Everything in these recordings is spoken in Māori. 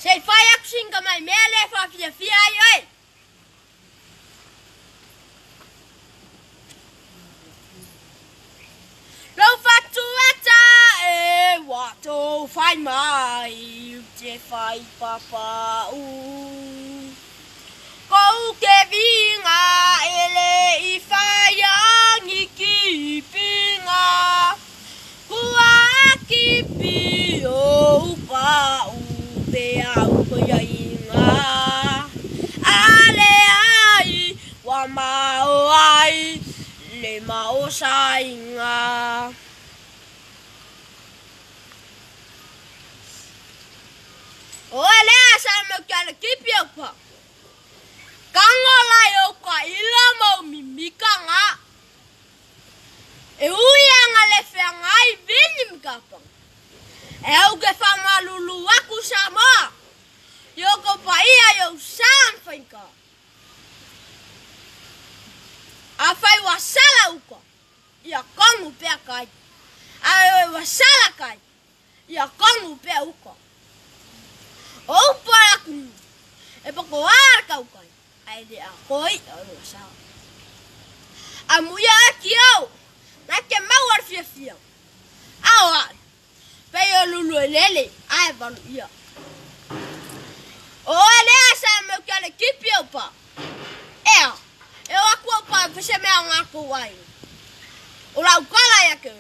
Sei fai aku singa mai mele fa fia ai oi. Lo fatu ata e wato fai mai te fai papa u. Kou ke vinga ele I fai angi ki pinga. Kua kipi o pa u pe au ko ia inga. Ale ai wa mau ai le mau sainga. O ele asa me kala kipi o pa. Kangola yo ka ila mau mimika nga. E uia nga le fea ngai vini mkapang. E au ke whamalulu aku sa moa. Yo ko pa ia yo saan whainka. A whai wasala uko. Ia kongu pea kai. A wasala kai. Ia kongu pea uko. O upara kunu. E poko arka ukai. Ai de a koi o wasala. A muia aki au. Nake mau ar fia fia. Awa. Peo lulu lele. Ai balu ia. O ele asa me kale kipi o pa. Ea. Eu aku o pa fese mea ngako wai. O lau kala ia ke.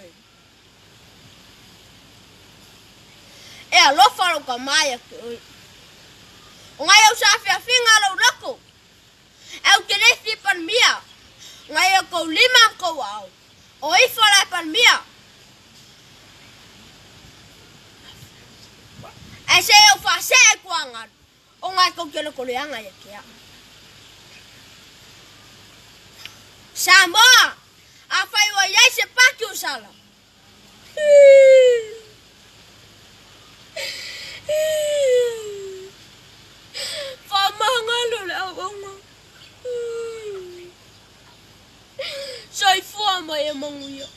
Ea lofa lo ka mai ke. O ngai au sa fia finga lo loko. Eu ke nesi pan mia. Ngai au ko lima ko au. O ifo la pan mia. E se eu fa se e kuangan. O ngai ko kele ko leanga ia kia. Samoa. A fai wa iai se paki usala. Fa mangalo le aonga. Sai fua mai e manguia.